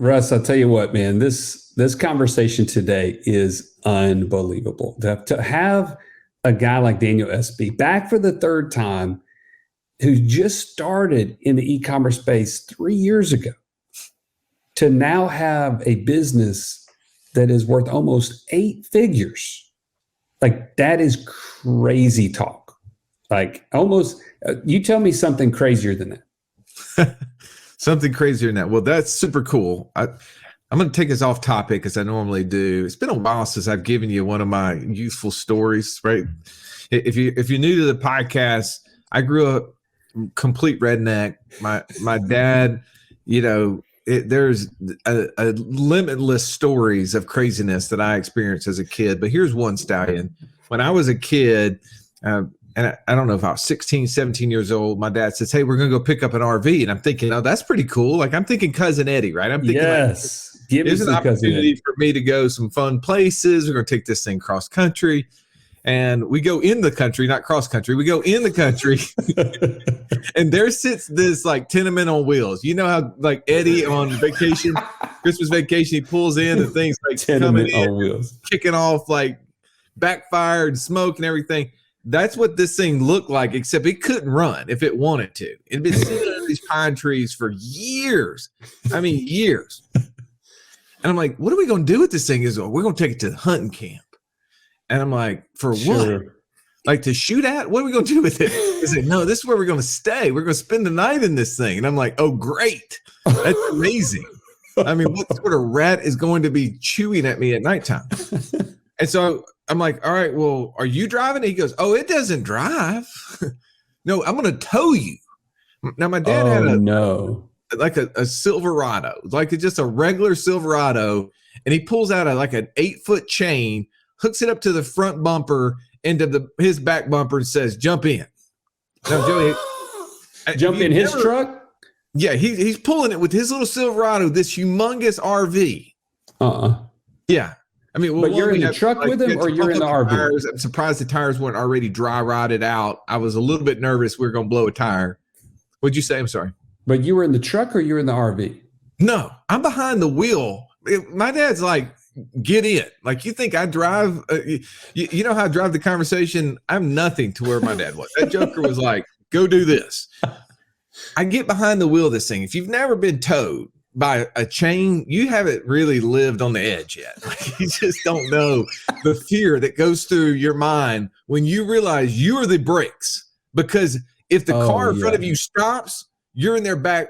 Russ, I'll tell you what, man, this conversation today is unbelievable. To have a guy like Daniel SB back for the third time, who just started in the e-commerce space 3 years ago, to now have a business that is worth almost 8 figures. Like, that is crazy talk. Like, almost, you tell me something crazier than that. Something crazier than that. Well, that's super cool. I'm going to take us off topic as I normally do. It's been a while since I've given you one of my useful stories, right? If you're new to the podcast, I grew up complete redneck. My dad, there's a limitless stories of craziness that I experienced as a kid. But here's one, Stallion. When I was a kid, and I don't know if I was 16, 17 years old, my dad says, hey, we're going to go pick up an RV. And I'm thinking, oh, that's pretty cool. Like, I'm thinking Cousin Eddie, right? I'm thinking, yes, there's an opportunity for me to go some fun places. We're going to take this thing cross country. And we go in the country, not cross country. We go in the country. And there sits this like tenement on wheels. You know how like Eddie on vacation, Christmas vacation, he pulls in and things like tenement coming in, on wheels, kicking off like backfire and smoke and everything. That's what this thing looked like, except it couldn't run if it wanted to. It'd been sitting under these pine trees for years. I mean, years. And I'm like, what are we going to do with this thing? We're going to take it to the hunting camp. And I'm like, for what? Like to shoot at? What are we going to do with it? He said, no, this is where we're going to stay. We're going to spend the night in this thing. And I'm like, oh, great. That's amazing. I mean, what sort of rat is going to be chewing at me at nighttime? And so I'm like, all right, well, are you driving? And he goes, oh, it doesn't drive. No, I'm going to tow you. Now, my dad had a Silverado, like just a regular Silverado. And he pulls out like an 8-foot chain, hooks it up to the front bumper, into his back bumper, and says, jump in. Now, Joey, jump in his truck? Yeah, he's pulling it with his little Silverado, this humongous RV. Yeah. I mean, well, but you're in the truck with him, or you're in the RV? Tires. I'm surprised the tires weren't already dry rotted out. I was a little bit nervous we were going to blow a tire. What'd you say? I'm sorry. But you were in the truck, or you're in the RV? No, I'm behind the wheel. My dad's like, get in. Like, you think I drive? You know how I drive the conversation? I'm nothing to where my dad was. That joker was like, go do this. I get behind the wheel of this thing. If you've never been towed by a chain, you haven't really lived on the edge yet. Like, you just don't know the fear that goes through your mind when you realize you are the brakes. Because if the car in front of you stops, you're in their back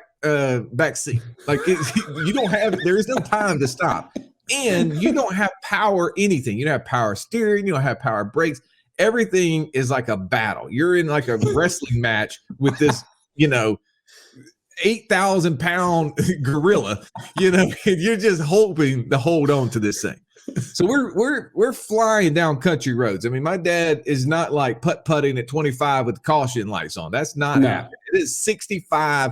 seat. Like, you don't have, there is no time to stop. And you don't have power anything. You don't have power steering. You don't have power brakes. Everything is like a battle. You're in like a wrestling match with this, 8,000-pound gorilla, and you're just hoping to hold on to this thing. So we're flying down country roads. I mean, my dad is not like putt-putting at 25 with caution lights on. That's not happening. It is 65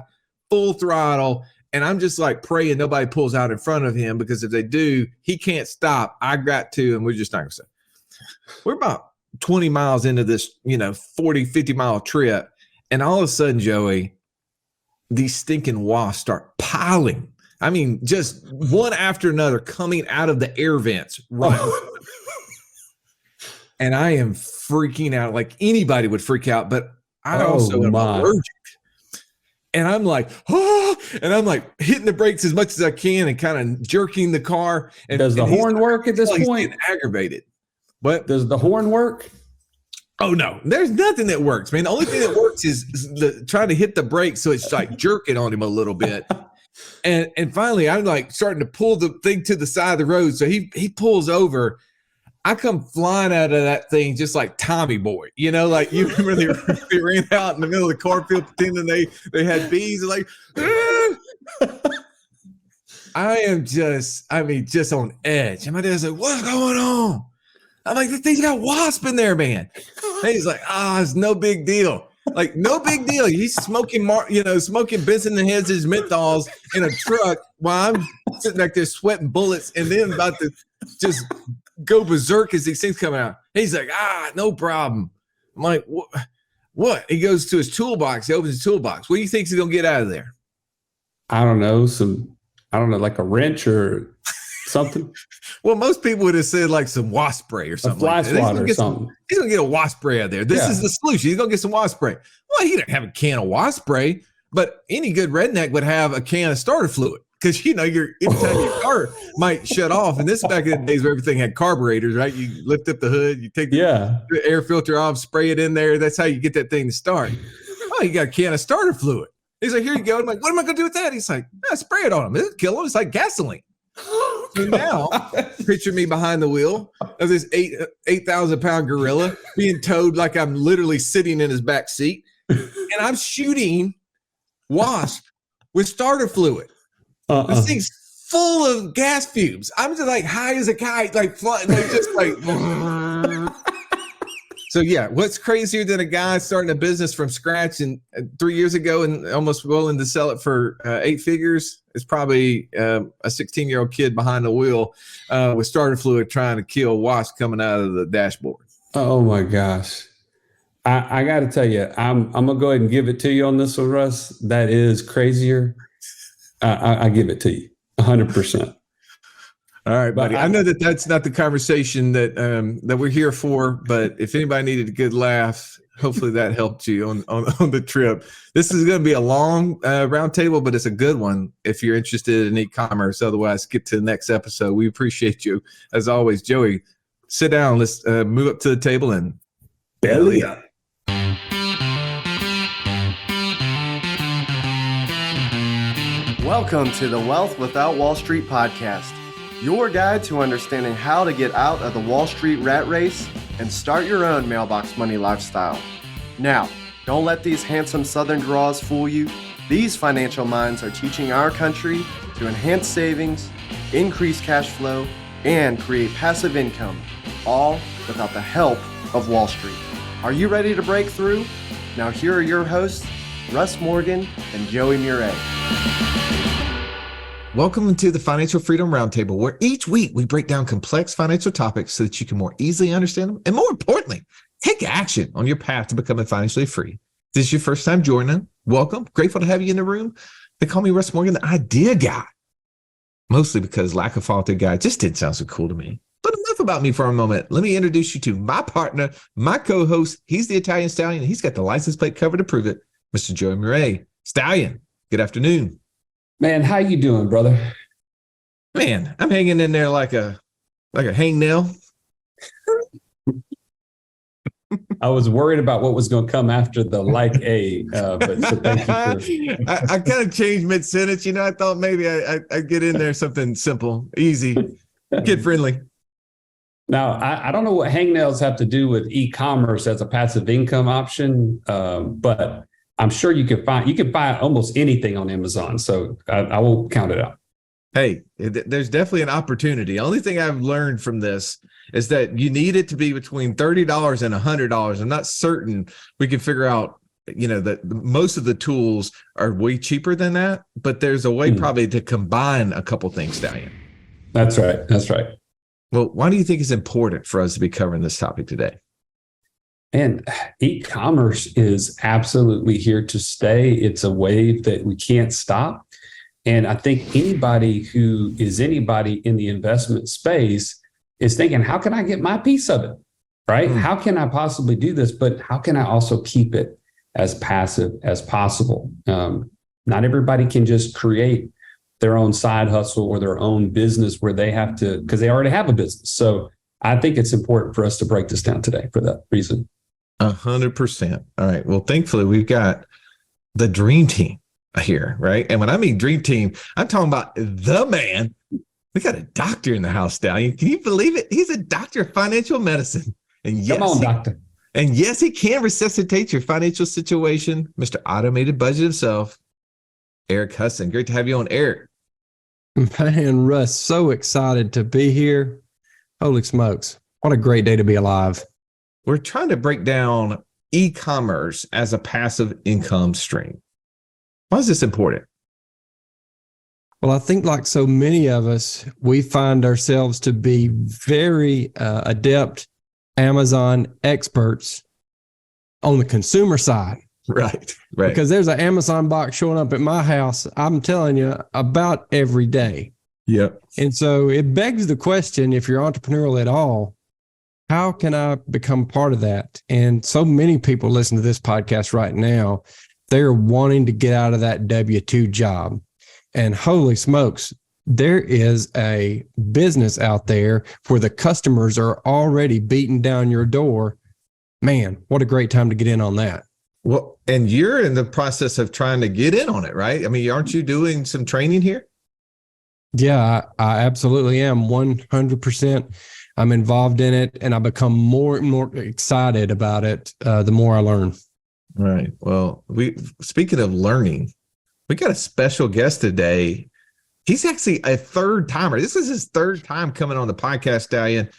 full throttle. And I'm just like praying nobody pulls out in front of him, because if they do, he can't stop. I got to, and we're just not going to stop. We're about 20 miles into this, 40, 50-mile trip. And all of a sudden, Joey, these stinking wasps start piling. I mean, just one after another coming out of the air vents. Right. And I am freaking out like anybody would freak out, but I also am allergic. And I'm like, and I'm like hitting the brakes as much as I can and kind of jerking the car. And does the horn work at this point? Aggravated. But does the horn work? Oh, no, there's nothing that works, man. The only thing that works is trying to hit the brakes. So it's like jerking on him a little bit. And finally, I'm like starting to pull the thing to the side of the road. So he pulls over. I come flying out of that thing just like Tommy Boy, like you remember they ran out in the middle of the cornfield pretending they had bees. Like, I am just on edge. And my dad's like, what's going on? I'm like, this thing's got wasp in there, man. And he's like, it's no big deal. Like, no big deal. He's smoking, smoking Benson and Hedges menthols in a truck while I'm sitting back there sweating bullets and then about to just go berserk as these things come out. He's like, no problem. I'm like, what? He goes to his toolbox. He opens his toolbox. What do you think he's going to get out of there? I don't know. Some I don't know, like a wrench or something. Well, most people would have said like some wasp spray or something. A fly swatter or something. He's going to get a wasp spray out there. This is the solution. He's going to get some wasp spray. Well, he didn't have a can of wasp spray, but any good redneck would have a can of starter fluid. Because, you know, anytime your car might shut off. And this back in the days where everything had carburetors, right? You lift up the hood, you take the air filter off, spray it in there. That's how you get that thing to start. Oh, you got a can of starter fluid. He's like, here you go. I'm like, what am I going to do with that? He's like, spray it on him. It'll kill him. It's like gasoline. So now, picture me behind the wheel of this 8,000-pound gorilla being towed like I'm literally sitting in his back seat. And I'm shooting wasp with starter fluid. This thing's full of gas fumes. I'm just like high as a kite, like flying, like just like. So yeah, what's crazier than a guy starting a business from scratch and 3 years ago and almost willing to sell it for 8 figures? It's probably a 16-year-old kid behind the wheel with starter fluid trying to kill wasps coming out of the dashboard. Oh my gosh. I got to tell you, I'm going to go ahead and give it to you on this one, Russ. That is crazier. I give it to you 100%. All right, buddy. I know that's not the conversation that we're here for, but if anybody needed a good laugh, hopefully that helped you on the trip. This is going to be a long round table, but it's a good one if you're interested in e-commerce. Otherwise, get to the next episode. We appreciate you. As always, Joey, sit down. Let's move up to the table and belly up. Welcome to the Wealth Without Wall Street podcast, your guide to understanding how to get out of the Wall Street rat race and start your own mailbox money lifestyle. Now, don't let these handsome Southern draws fool you. These financial minds are teaching our country to enhance savings, increase cash flow, and create passive income, all without the help of Wall Street. Are you ready to break through? Now here are your hosts, Russ Morgan and Joey Murray. Welcome to the Financial Freedom Roundtable, where each week we break down complex financial topics so that you can more easily understand them and, more importantly, take action on your path to becoming financially free. If this is your first time joining, welcome. Grateful to have you in the room. They call me Russ Morgan, the idea guy, mostly because lack of follow-through guy just didn't sound so cool to me. But enough about me for a moment. Let me introduce you to my partner, my co-host. He's the Italian Stallion, and he's got the license plate cover to prove it, Mr. Joey Murray. Stallion, good afternoon. Man, how you doing, brother? Man, I'm hanging in there like a hangnail. I was worried about what was going to come after the but so thank you for... I kind of changed mid-sentence. You know, I thought maybe I'd get in there something simple, easy, kid-friendly. Now, I don't know what hangnails have to do with e-commerce as a passive income option, but I'm sure you can buy almost anything on Amazon. So I won't count it out. Hey, there's definitely an opportunity. The only thing I've learned from this is that you need it to be between $30 and $100. I'm not certain we can figure out, you know, that most of the tools are way cheaper than that, but there's a way probably to combine a couple things, Stallion. That's right. That's right. Well, why do you think it's important for us to be covering this topic today? And e-commerce is absolutely here to stay. It's a wave that we can't stop. And I think anybody who is anybody in the investment space is thinking, how can I get my piece of it? Right? How can I possibly do this? But how can I also keep it as passive as possible? Not everybody can just create their own side hustle or their own business where they have to, because they already have a business. So I think it's important for us to break this down today for that reason. 100%. All right. Well, thankfully, we've got the dream team here, right? And when I mean dream team, I'm talking about the man. We got a doctor in the house, Stallion. Can you believe it? He's a doctor of financial medicine. And yes, come on, doctor. And yes, he can resuscitate your financial situation. Mr. Automated Budget himself, Eric Hudson. Great to have you on, Eric. Man, Russ, so excited to be here. Holy smokes. What a great day to be alive. We're trying to break down e-commerce as a passive income stream. Why is this important? Well, I think like so many of us, we find ourselves to be very adept Amazon experts on the consumer side. Right. Right. Because there's an Amazon box showing up at my house, I'm telling you, about every day. Yep. And so it begs the question, if you're entrepreneurial at all, how can I become part of that? And so many people listen to this podcast right now, they're wanting to get out of that W-2 job. And holy smokes, there is a business out there where the customers are already beating down your door. Man, what a great time to get in on that. Well, and you're in the process of trying to get in on it, right? I mean, aren't you doing some training here? Yeah, I absolutely am. 100%. I'm involved in it, and I become more and more excited about it the more I learn. Right. Well, speaking of learning, we got a special guest today. He's actually a third timer. This is his third time coming on the podcast, Stallion.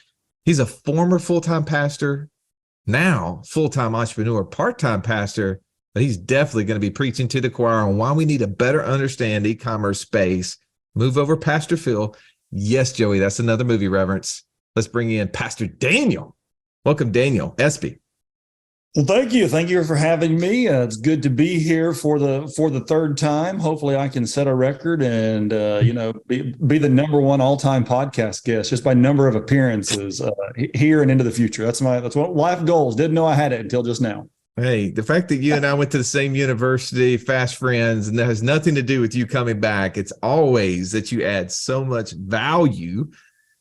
He's a former full-time pastor, now full-time entrepreneur, part-time pastor, but he's definitely going to be preaching to the choir on why we need to better understand e-commerce space. Move over, Pastor Phil. Yes, Joey, that's another movie reference. Let's bring in Pastor Daniel. Welcome, Daniel Espy. Well, thank you. Thank you for having me. It's good to be here for the third time. Hopefully I can set a record and, be the number one all-time podcast guest just by number of appearances here and into the future. That's what life goals. Didn't know I had it until just now. Hey, the fact that you and I went to the same university, fast friends, and that has nothing to do with you coming back. It's always that you add so much value,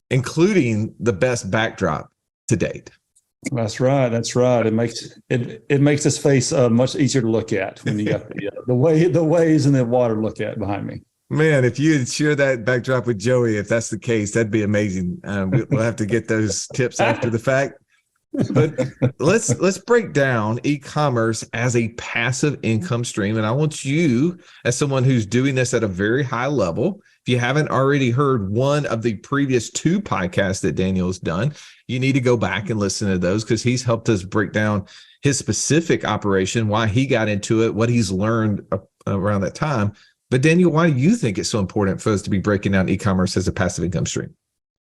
including the best backdrop to date. That's right. That's right. It makes this face much easier to look at when you got the waves and the water to look at behind me. Man, if you share that backdrop with Joey, if that's the case, that'd be amazing. We'll have to get those tips after the fact. But let's break down e-commerce as a passive income stream. And I want you, as someone who's doing this at a very high level, if you haven't already heard one of the previous two podcasts that Daniel's done, you need to go back and listen to those because he's helped us break down his specific operation, why he got into it, what he's learned around that time. But Daniel, why do you think it's so important for us to be breaking down e-commerce as a passive income stream?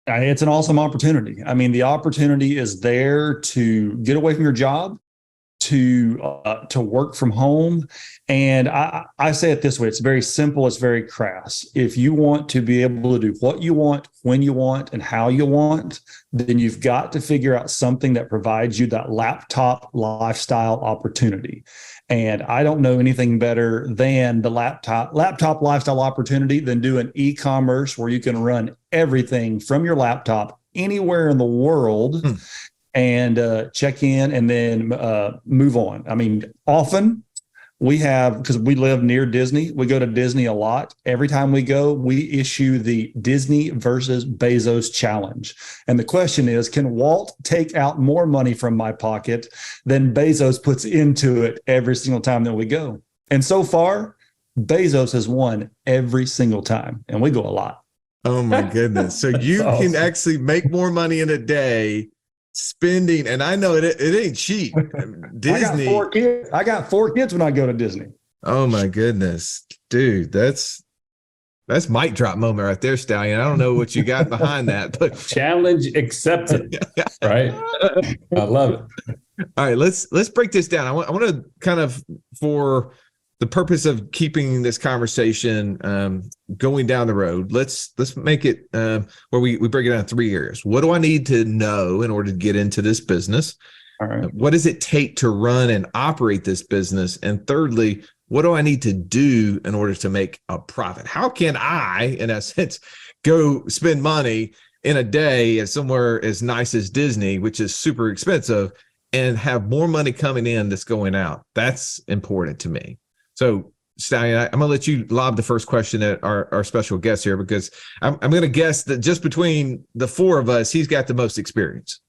It's an awesome opportunity. I mean, the opportunity is there to get away from your job, to work from home. And I say it this way, it's very simple, it's very crass. If you want to be able to do what you want, when you want, and how you want, then you've got to figure out something that provides you that laptop lifestyle opportunity. And I don't know anything better than the laptop lifestyle opportunity than doing e-commerce where you can run everything from your laptop anywhere in the world and check in and then move on. I mean, often we have, because we live near Disney, we go to Disney a lot. Every time we go, we issue the Disney versus Bezos challenge. And the question is, can Walt take out more money from my pocket than Bezos puts into it every single time that we go? And so far, Bezos has won every single time, and we go a lot. Oh my goodness. So you can actually make more money in a day spending, and I know it ain't cheap. Disney. I got four kids when I go to Disney. Oh my goodness, dude, that's mic drop moment right there, Stallion. I don't know what you got behind that, but Challenge accepted. Right? I love it. All right, let's break this down. I want to kind of, for the purpose of keeping this conversation going down the road, let's make it where we break it down in three areas. What do I need to know in order to get into this business? All right. What does it take to run and operate this business? And thirdly, what do I need to do in order to make a profit? How can I, in essence, go spend money in a day at somewhere as nice as Disney, which is super expensive, and have more money coming in that's going out? That's important to me. So, Stallion, I'm going to let you lob the first question at our special guest here, because I'm going to guess that just between the four of us, he's got the most experience.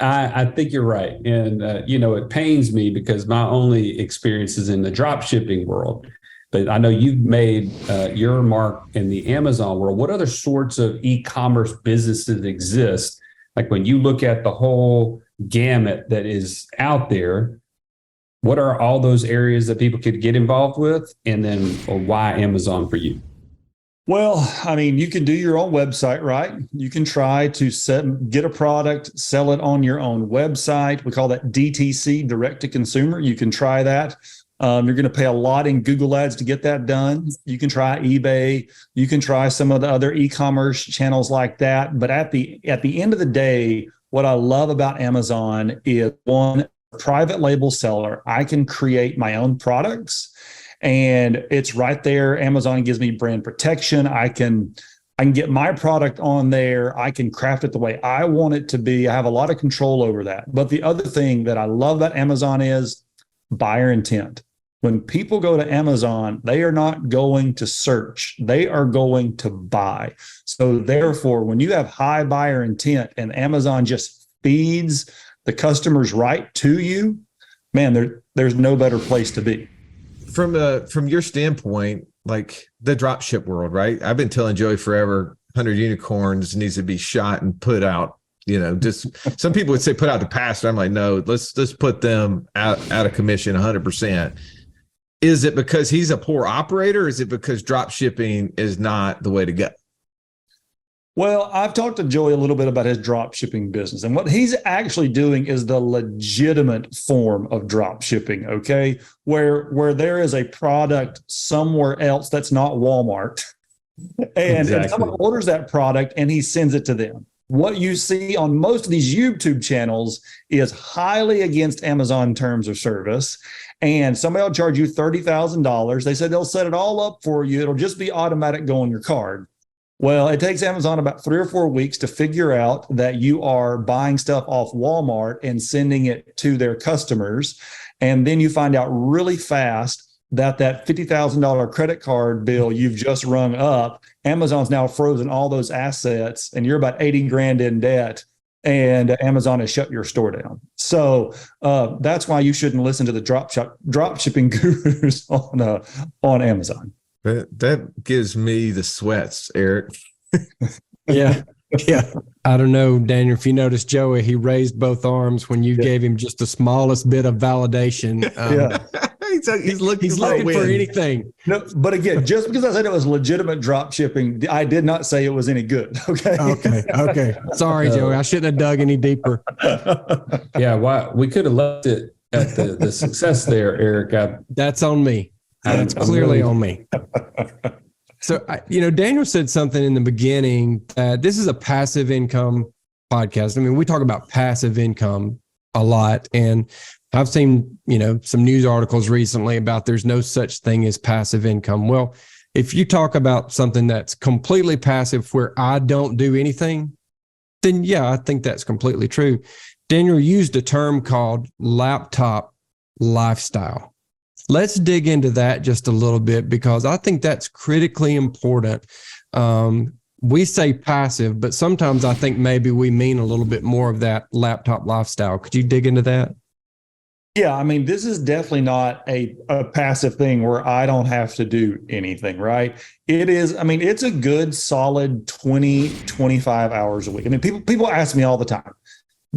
I think you're right. And, it pains me because my only experience is in the drop shipping world. But I know you've made your mark in the Amazon world. What other sorts of e-commerce businesses exist? Like when you look at the whole gamut that is out there, what are all those areas that people could get involved with? And then why Amazon for you? Well, I mean, you can do your own website, right? You can try to get a product, sell it on your own website. We call that DTC, direct to consumer. You can try that. You're going to pay a lot in Google Ads to get that done. You can try eBay. You can try some of the other e-commerce channels like that. But at the end of the day, what I love about Amazon is, one, private label seller. I can create my own products. And it's right there. Amazon gives me brand protection. I can get my product on there. I can craft it the way I want it to be. I have a lot of control over that. But the other thing that I love about Amazon is buyer intent. When people go to Amazon, they are not going to search. They are going to buy. So therefore, when you have high buyer intent and Amazon just feeds the customers right to you, man, there's no better place to be. From your standpoint, like the dropship world, right? I've been telling Joey forever, 100 unicorns needs to be shot and put out. Just some people would say put out the pasture. I'm like, no, let's put them out of commission 100%. Is it because he's a poor operator? Or is it because drop shipping is not the way to go? Well, I've talked to Joey a little bit about his drop shipping business, and what he's actually doing is the legitimate form of drop shipping, okay? Where there is a product somewhere else that's not Walmart, and someone orders that product and he sends it to them. What you see on most of these YouTube channels is highly against Amazon terms of service. And somebody will charge you $30,000. They said they'll set it all up for you. It'll just be automatic, go on your card. Well, it takes Amazon about 3 or 4 weeks to figure out that you are buying stuff off Walmart and sending it to their customers. And then you find out really fast that $50,000 credit card bill you've just rung up, Amazon's now frozen all those assets and you're about 80 grand in debt, and Amazon has shut your store down. So that's why you shouldn't listen to the drop shipping gurus on Amazon. That gives me the sweats, Eric. Yeah. I don't know, Daniel, if you noticed Joey, he raised both arms when you gave him just the smallest bit of validation. He's looking for anything. No, but again, just because I said it was legitimate drop shipping, I did not say it was any good. Okay. Sorry, Joey. I shouldn't have dug any deeper. Yeah, we could have left it at the success there, Eric. That's on me. That's clearly on me. So, Daniel said something in the beginning that this is a passive income podcast. I mean, we talk about passive income a lot, and I've seen, some news articles recently about there's no such thing as passive income. Well, if you talk about something that's completely passive where I don't do anything, then yeah, I think that's completely true. Daniel used a term called laptop lifestyle. Let's dig into that just a little bit, because I think that's critically important. We say passive, but sometimes I think maybe we mean a little bit more of that laptop lifestyle. Could you dig into that? Yeah, I mean, this is definitely not a passive thing where I don't have to do anything, right? It is, I mean, it's a good solid 20, 25 hours a week. I mean, people ask me all the time,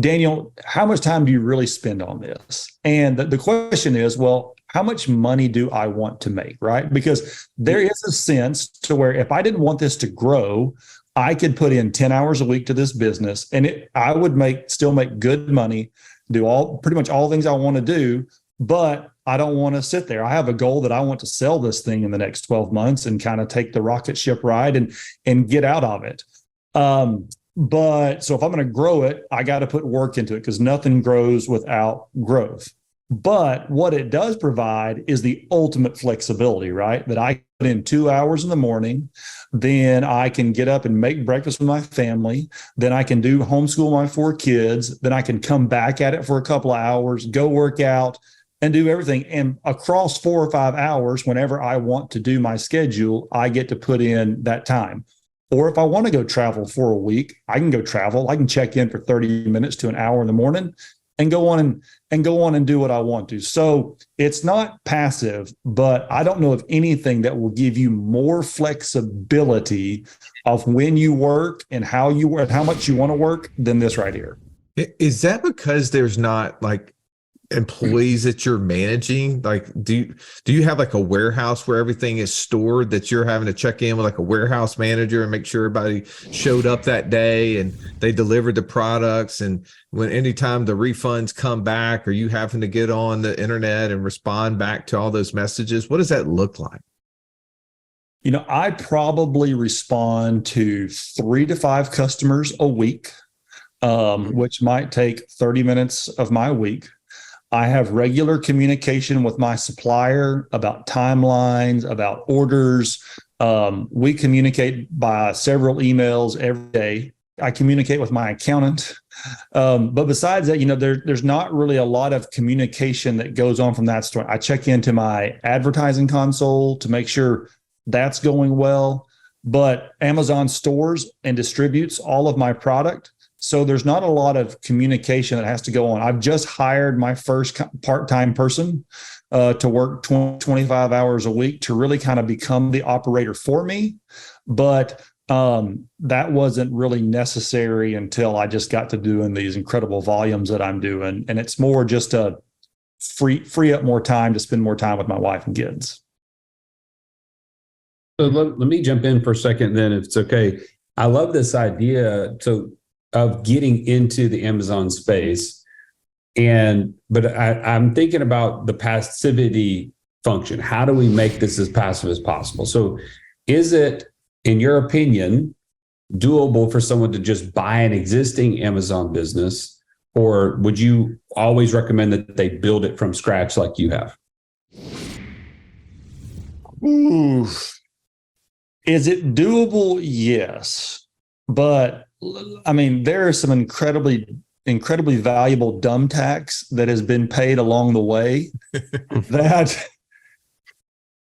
Daniel, how much time do you really spend on this? And the question is, well, how much money do I want to make, right? Because there is a sense to where if I didn't want this to grow, I could put in 10 hours a week to this business and I would still make good money, do pretty much all things I want to do, but I don't want to sit there. I have a goal that I want to sell this thing in the next 12 months and kind of take the rocket ship ride and get out of it. But so if I'm going to grow it, I got to put work into it, because nothing grows without growth. But what it does provide is the ultimate flexibility, right? That I put in 2 hours in the morning, then I can get up and make breakfast with my family. Then I can homeschool my 4 kids. Then I can come back at it for a couple of hours, go work out and do everything. And across 4 or 5 hours, whenever I want to do my schedule, I get to put in that time. Or if I want to go travel for a week, I can go travel. I can check in for 30 minutes to an hour in the morning and go on and do what I want to. So it's not passive, but I don't know of anything that will give you more flexibility of when you work and how you work, how much you want to work than this right here. Is that because there's not, like, employees that you're managing? Like, do you have like a warehouse where everything is stored that you're having to check in with like a warehouse manager and make sure everybody showed up that day and they delivered the products? And when anytime the refunds come back, are you having to get on the internet and respond back to all those messages? What does that look like? I probably respond to 3 to 5 customers a week, which might take 30 minutes of my week. I have regular communication with my supplier about timelines, about orders. We communicate by several emails every day. I communicate with my accountant. But besides that, there's not really a lot of communication that goes on from that store. I check into my advertising console to make sure that's going well. But Amazon stores and distributes all of my product. So there's not a lot of communication that has to go on. I've just hired my first part-time person to work 25 hours a week to really kind of become the operator for me. But that wasn't really necessary until I just got to doing these incredible volumes that I'm doing. And it's more just to free up more time to spend more time with my wife and kids. So let me jump in for a second then, if it's okay. I love this idea of getting into the Amazon space. But I'm thinking about the passivity function. How do we make this as passive as possible? So is it, in your opinion, doable for someone to just buy an existing Amazon business, or would you always recommend that they build it from scratch like you have? Ooh. Is it doable? Yes. But I mean, there are some incredibly valuable dumb tax that has been paid along the way that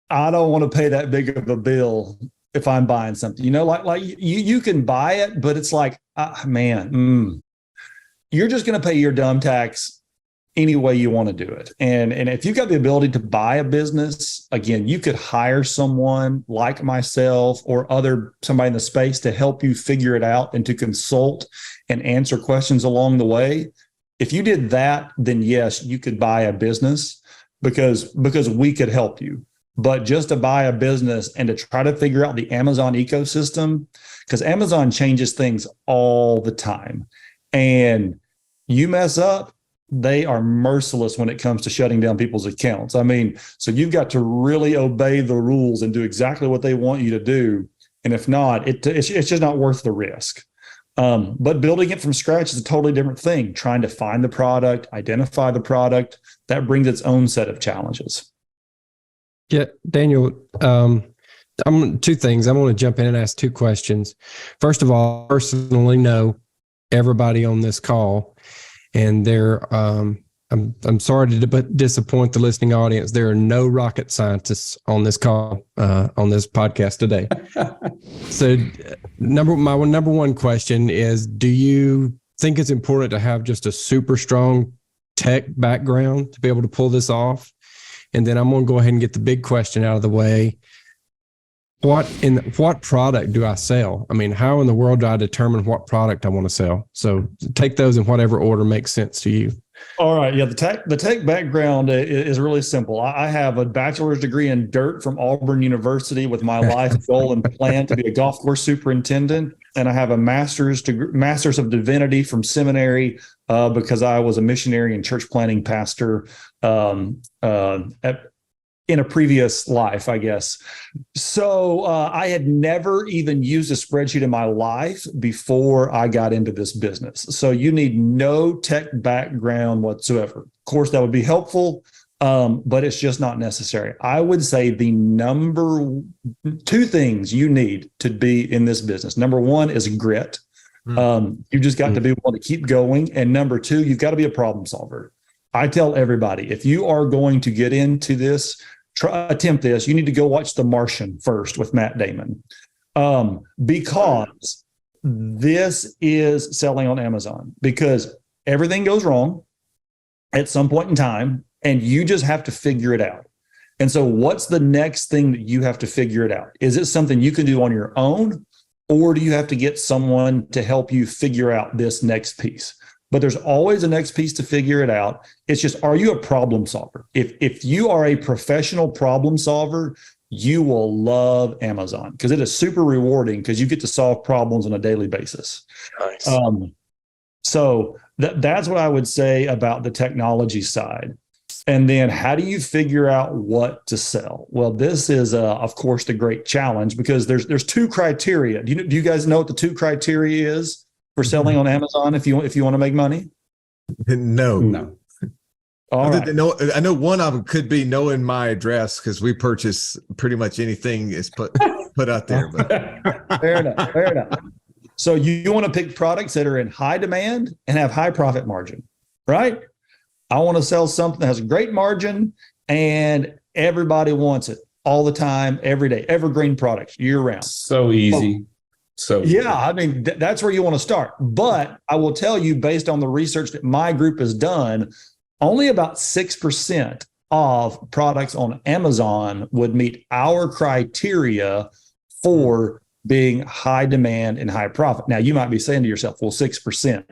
I don't want to pay that big of a bill if I'm buying something. Like you can buy it, but it's like, you're just going to pay your dumb tax any way you want to do it. And if you've got the ability to buy a business, again, you could hire someone like myself or somebody in the space to help you figure it out and to consult and answer questions along the way. If you did that, then yes, you could buy a business because we could help you. But just to buy a business and to try to figure out the Amazon ecosystem, because Amazon changes things all the time. And you mess up, they are merciless when it comes to shutting down people's accounts. I mean, so you've got to really obey the rules and do exactly what they want you to do. And if not, it's just not worth the risk. But building it from scratch is a totally different thing. Trying to find the product, identify the product, that brings its own set of challenges. Yeah, Daniel, two things. I'm going to jump in and ask 2 questions. First of all, I personally know everybody on this call. And I'm sorry to disappoint the listening audience. There are no rocket scientists on this call, on this podcast today. So my number one question is, do you think it's important to have just a super strong tech background to be able to pull this off? And then I'm going to go ahead and get the big question out of the way. What product do I sell? I mean, how in the world do I determine what product I want to sell? So take those in whatever order makes sense to you. All right. Yeah. The tech background is really simple. I have a bachelor's degree in dirt from Auburn University with my life goal and plan to be a golf course superintendent. And I have a master's of divinity from seminary because I was a missionary and church planting pastor in a previous life, I guess. So I had never even used a spreadsheet in my life before I got into this business. So you need no tech background whatsoever. Of course, that would be helpful, but it's just not necessary. I would say the number 2 things you need to be in this business. Number 1 is grit. You just got to be able to keep going. And number 2, you've got to be a problem solver. I tell everybody, if you are going to get into this, attempt this, you need to go watch The Martian first with Matt Damon, because this is selling on Amazon, because everything goes wrong at some point in time and you just have to figure it out. And so what's the next thing that you have to figure it out? Is it something you can do on your own, or do you have to get someone to help you figure out this next piece? but there's always the next piece to figure it out. It's just, are you a problem solver? If you are a professional problem solver, you will love Amazon because it is super rewarding because you get to solve problems on a daily basis. Nice. So that's what I would say about the technology side. And then how do you figure out what to sell? Well, this is, of course, the great challenge because there's two criteria. Do you guys know what the two criteria is for selling on Amazon if you want to make money? No. All right. I know one of them could be knowing my address because we purchase pretty much anything is put out there. But. Fair enough. So you want to pick products that are in high demand and have high profit margin, right? I want to sell something that has a great margin and everybody wants it all the time, every day, evergreen products year round. So easy. Yeah, I mean, that's where you want to start. But I will tell you, based on the research that my group has done, only about 6% of products on Amazon would meet our criteria for being high demand and high profit. Now, you might be saying to yourself, well, 6%.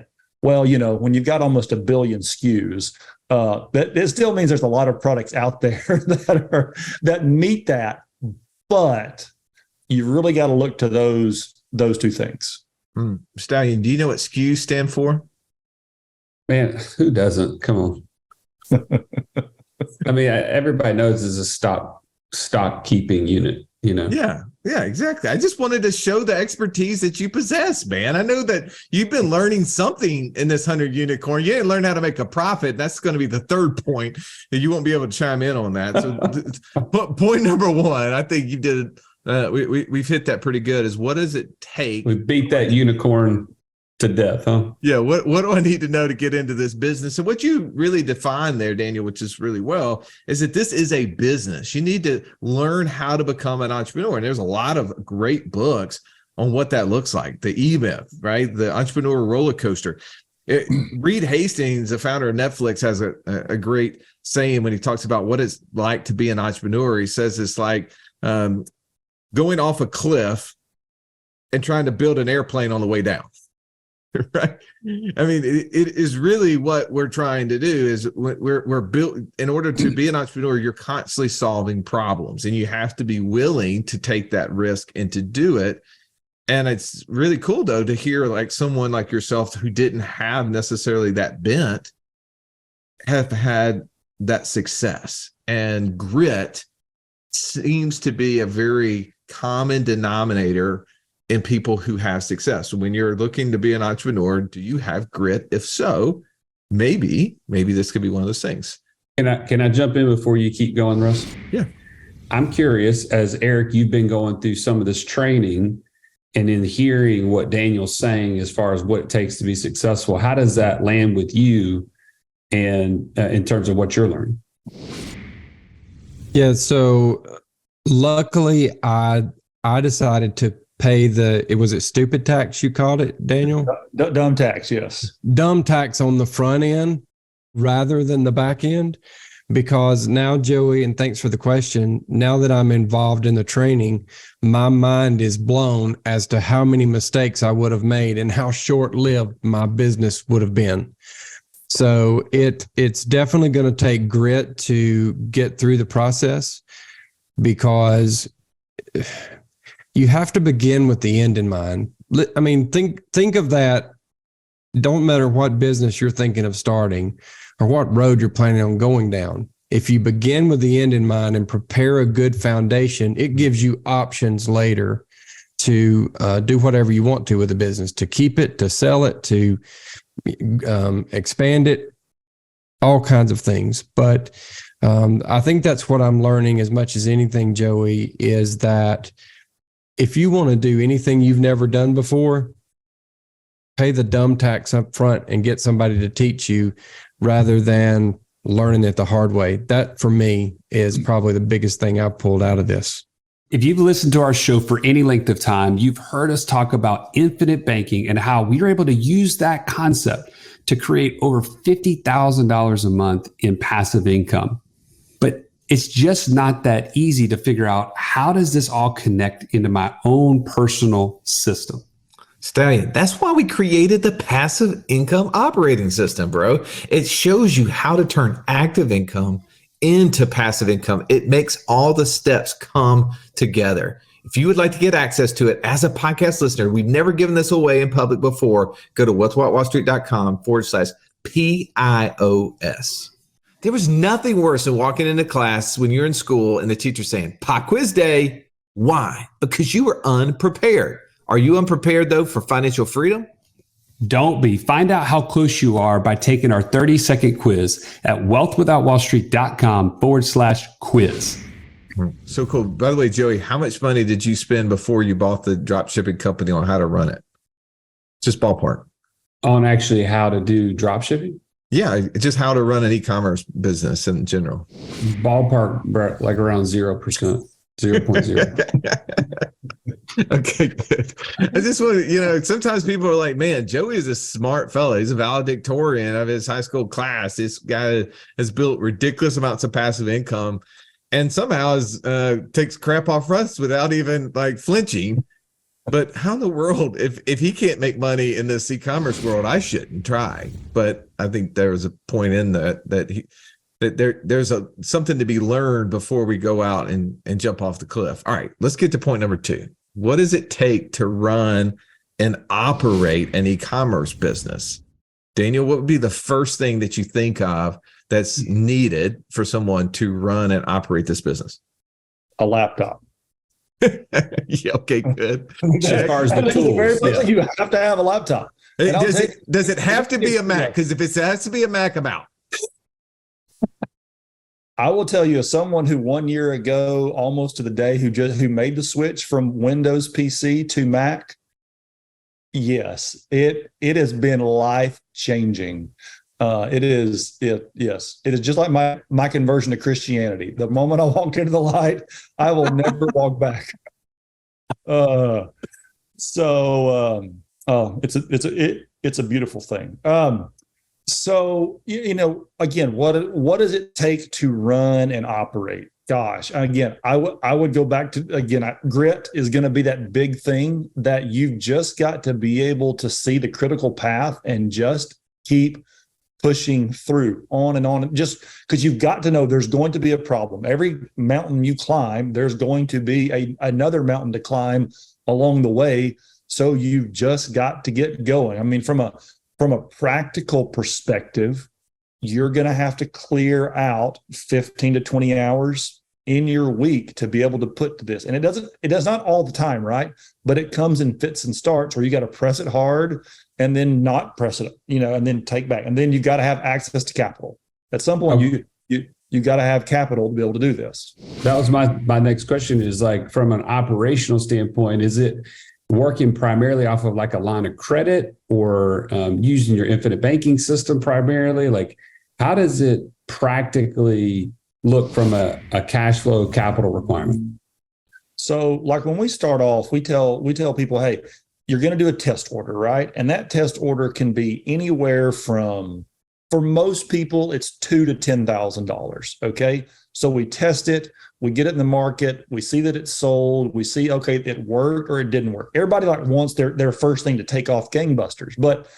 Well, when you've got almost 1 billion SKUs, that it still means there's a lot of products out there that meet that. But you really got to look to those two things. Stallion, do you know what SKUs stand for? Man, who doesn't? Come on. I mean, everybody knows it's a stock keeping unit, Yeah, exactly. I just wanted to show the expertise that you possess, man. I know that you've been learning something in this 100 unicorn. You didn't learn how to make a profit. That's going to be the third point that you won't be able to chime in on that. So point number one, I think you did. We've hit that pretty good. Is what does it take? We beat that unicorn to death, huh? Yeah. What do I need to know to get into this business? And what you really define there, Daniel, which is really well, is that this is a business. You need to learn how to become an entrepreneur. And there's a lot of great books on what that looks like. The E-Myth, right? The entrepreneur roller coaster. Reed Hastings, the founder of Netflix, has a great saying when he talks about what it's like to be an entrepreneur. He says it's like going off a cliff and trying to build an airplane on the way down. Right. I mean, it is really what we're trying to do is we're built in order to be an entrepreneur. You're constantly solving problems and you have to be willing to take that risk and to do it. And it's really cool, though, to hear like someone like yourself who didn't have necessarily that bent have had that success. And grit seems to be a very common denominator in people who have success. So when you're looking to be an entrepreneur, do you have grit? If so, maybe this could be one of those things. Can I jump in before you keep going, Russ? Yeah. I'm curious, as Eric, you've been going through some of this training and in hearing what Daniel's saying as far as what it takes to be successful, how does that land with you and in terms of what you're learning? Yeah, so luckily I decided to pay was it stupid tax you called it, Daniel? Dumb tax, yes. Dumb tax on the front end rather than the back end. Because now, Joey, and thanks for the question, now that I'm involved in the training, my mind is blown as to how many mistakes I would have made and how short-lived my business would have been. So it's definitely going to take grit to get through the process because you have to begin with the end in mind. I mean, think of that. Don't matter what business you're thinking of starting or what road you're planning on going down. If you begin with the end in mind and prepare a good foundation, it gives you options later to do whatever you want to with the business, to keep it, to sell it, to expand it, all kinds of things. But I think that's what I'm learning as much as anything, Joey, is that if you want to do anything you've never done before, pay the dumb tax up front and get somebody to teach you rather than learning it the hard way. That, for me, is probably the biggest thing I pulled out of this. If you've listened to our show for any length of time, you've heard us talk about infinite banking and how we are able to use that concept to create over $50,000 a month in passive income. But it's just not that easy to figure out how does this all connect into my own personal system. Stallion, that's why we created the passive income operating system, bro. It shows you how to turn active income into passive income. It makes all the steps come together. If you would like to get access to it as a podcast listener, we've never given this away in public before. Go to what'swhatwallstreet.com/PIOS. There was nothing worse than walking into class when you're in school and the teacher saying, pop quiz day. Why? Because you were unprepared. Are you unprepared, though, for financial freedom? Don't be. Find out how close you are by taking our 30-second quiz at wealthwithoutwallstreet.com/quiz. So cool. By the way, Joey, how much money did you spend before you bought the dropshipping company on how to run it? Just ballpark. On actually how to do dropshipping? Yeah, just how to run an e-commerce business in general. Ballpark, like around 0%. 0.0. Okay, good. I just want to, sometimes people are like, man, Joey is a smart fella. He's a valedictorian of his high school class. This guy has built ridiculous amounts of passive income and somehow takes crap off us without even like flinching. But how in the world, if he can't make money in this e-commerce world, I shouldn't try. But I think there's a point in that there's something to be learned before we go out and jump off the cliff. All right, let's get to point number 2. What does it take to run and operate an e-commerce business? Daniel, what would be the first thing that you think of that's needed for someone to run and operate this business? A laptop. Yeah, okay, good. As far as the tools, you have to have a laptop. Does it have to be a Mac? Because if it has to be a Mac, I'm out. I will tell you, as someone who 1 year ago, almost to the day, who made the switch from Windows PC to Mac, yes, it has been life changing. Yes, it is just like my conversion to Christianity. The moment I walked into the light, I will never walk back. It's a beautiful thing. So, again, what does it take to run and operate? Gosh, again, I would go back to, grit is going to be that big thing that you've just got to be able to see the critical path and just keep pushing through on and on, just because you've got to know there's going to be a problem. Every mountain you climb, there's going to be another mountain to climb along the way. So you've just got to get going. I mean, from a practical perspective, you're going to have to clear out 15 to 20 hours in your week to be able to put to this. And it does not all the time, right? But it comes in fits and starts where you got to press it hard and then not press it, and then take back. And then you got to have access to capital. At some point, you got to have capital to be able to do this. That was my next question is like, from an operational standpoint, is it working primarily off of like a line of credit or using your infinite banking system primarily? Like, how does it practically look from a cash flow capital requirement? So like when we start off, we tell people, hey, you're going to do a test order, right? And that test order can be anywhere from, for most people, it's $2,000 to $10,000. Okay. So we test it, we get it in the market, we see that it's sold, we see, okay, it worked or it didn't work. Everybody wants their first thing to take off gangbusters. But,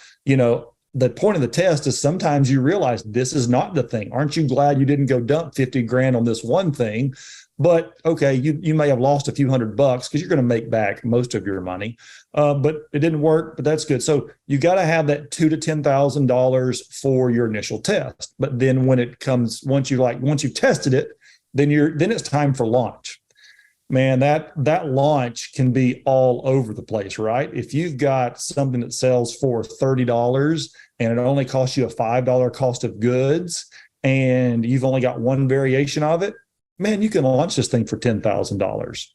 the point of the test is sometimes you realize this is not the thing. Aren't you glad you didn't go dump 50 grand on this one thing? But okay, you may have lost a few $100 because you're going to make back most of your money. But it didn't work, but that's good. So you got to have that $2,000 to $10,000 for your initial test. But then when it comes, once you've tested it, then it's time for launch. Man, that launch can be all over the place, right? If you've got something that sells for $30 and it only costs you a $5 cost of goods and you've only got one variation of it, man, you can launch this thing for $10,000.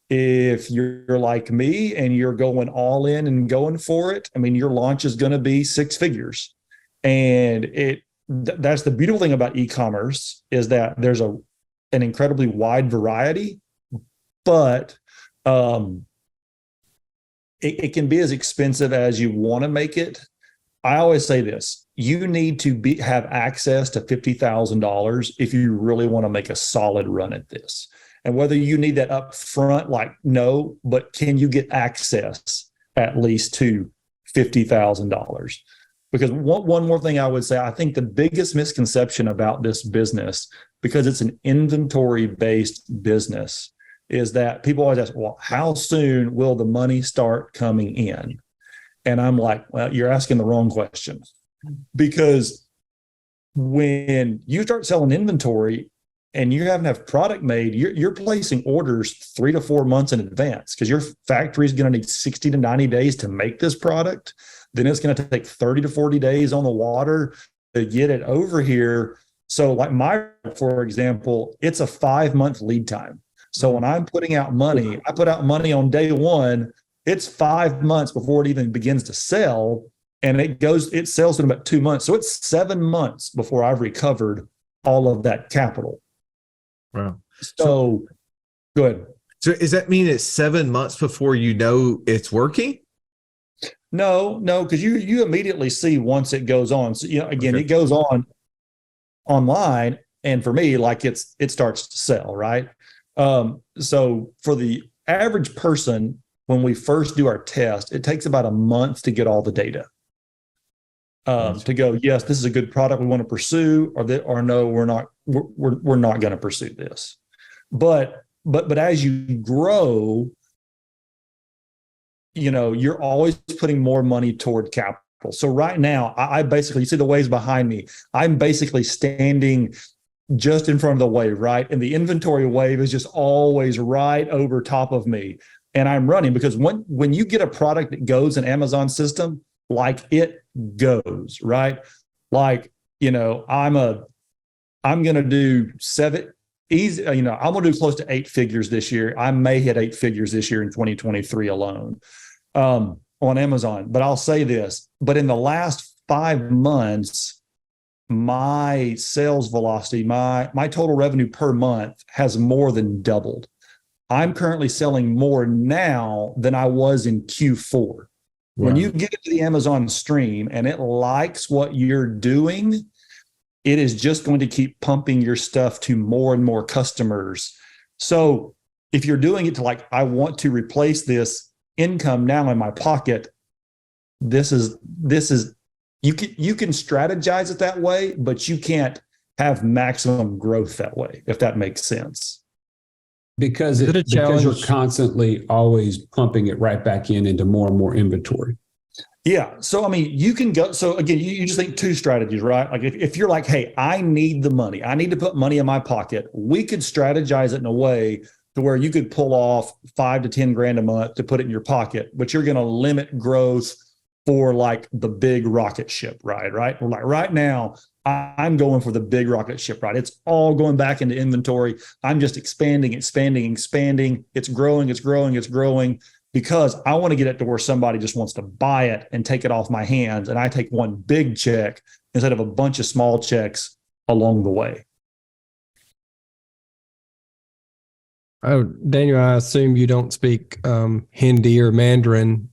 If you're like me and you're going all in and going for it, I mean, your launch is going to be 6 figures. And that's the beautiful thing about e-commerce is that there's an incredibly wide variety, but it can be as expensive as you want to make it. I always say this, you need to have access to $50,000 if you really want to make a solid run at this. And whether you need that up front, no, but can you get access? at least to $50,000. Because one more thing I would say, I think the biggest misconception about this business, because it's an inventory-based business, is that people always ask, well, how soon will the money start coming in? And I'm like, well, you're asking the wrong question. Because when you start selling inventory and you haven't have product made, you're placing orders 3 to 4 months in advance, because your factory is going to need 60 to 90 days to make this product. Then it's going to take 30 to 40 days on the water to get it over here. So like for example, it's a 5-month lead time. So when I'm putting out money, I put out money on day one, it's 5 months before it even begins to sell. And it sells in about 2 months. So it's 7 months before I've recovered all of that capital. Wow. So good. So does that mean it's 7 months before you know it's working? No, because you immediately see once it goes on. So, again, It goes on online. And for me, like it starts to sell, right? So for the average person, when we first do our test, it takes about a month to get all the data. To go, yes, this is a good product we want to pursue, or no, we're not going to pursue this. But as you grow, you're always putting more money toward capital. So right now, I basically, you see the waves behind me, I'm basically standing just in front of the wave, right? And the inventory wave is just always right over top of me. And I'm running, because when you get a product that goes in Amazon system, like it goes, right? Like, I'm going to do I'm going to do close to 8 figures this year. I may hit 8 figures this year in 2023 alone on Amazon. But I'll say this, but in the last 5 months, my sales velocity, my total revenue per month has more than doubled. I'm currently selling more now than I was in Q4. Wow. When you get into the Amazon stream and it likes what you're doing, it is just going to keep pumping your stuff to more and more customers. So if you're doing it to like, I want to replace this income now in my pocket, this is you can strategize it that way, but you can't have maximum growth that way, if that makes sense. Because you're constantly always pumping it right back into more and more inventory. Yeah. So, I mean, you can go. So again, you just think 2 strategies, right? Like if you're like, hey, I need the money, I need to put money in my pocket, we could strategize it in a way to where you could pull off 5 to 10 grand a month to put it in your pocket, but you're going to limit growth for like the big rocket ship ride, right? We're like right now, I'm going for the big rocket ship ride. It's all going back into inventory. I'm just expanding. It's growing. Because I want to get it to where somebody just wants to buy it and take it off my hands, and I take one big check instead of a bunch of small checks along the way. Oh, Daniel, I assume you don't speak Hindi or Mandarin,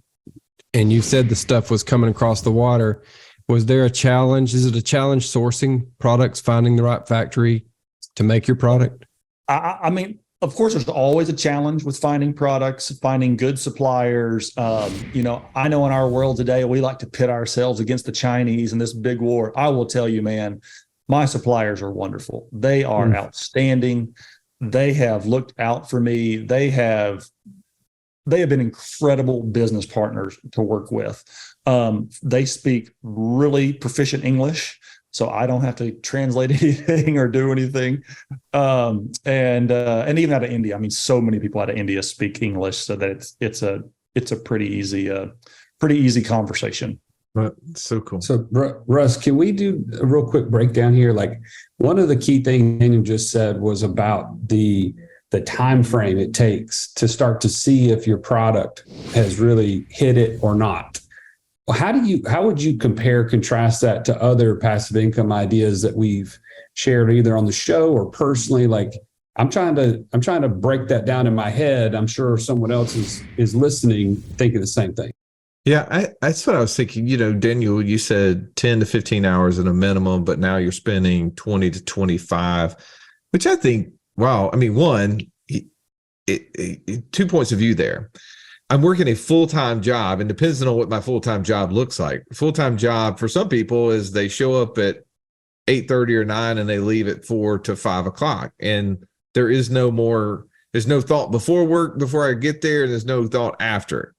and you said the stuff was coming across the water. Was there a challenge? Is it a challenge sourcing products, finding the right factory to make your product? I mean, of course, there's always a challenge with finding products, finding good suppliers. I know in our world today, we like to pit ourselves against the Chinese in this big war. I will tell you, man, my suppliers are wonderful. They are outstanding. They have looked out for me. They have been incredible business partners to work with. They speak really proficient English, so I don't have to translate anything or do anything. And even out of India, I mean, so many people out of India speak English, so that it's a pretty easy conversation. So cool. So Russ, can we do a real quick breakdown here? Like, one of the key things Daniel just said was about the time frame it takes to start to see if your product has really hit it or not. How would you contrast that to other passive income ideas that we've shared either on the show or personally? Like, I'm trying to break that down in my head. I'm sure someone else is listening, thinking the same thing. Yeah, that's what I was thinking. Daniel, you said 10 to 15 hours at a minimum, but now you're spending 20 to 25, which I think, wow. I mean, 2 points of view there. I'm working a full-time job, and depends on what my full-time job looks like. Full-time job for some people is they show up at 8:30 or 9 and they leave at 4 to 5 o'clock. And there's no thought before work, before I get there, and there's no thought after.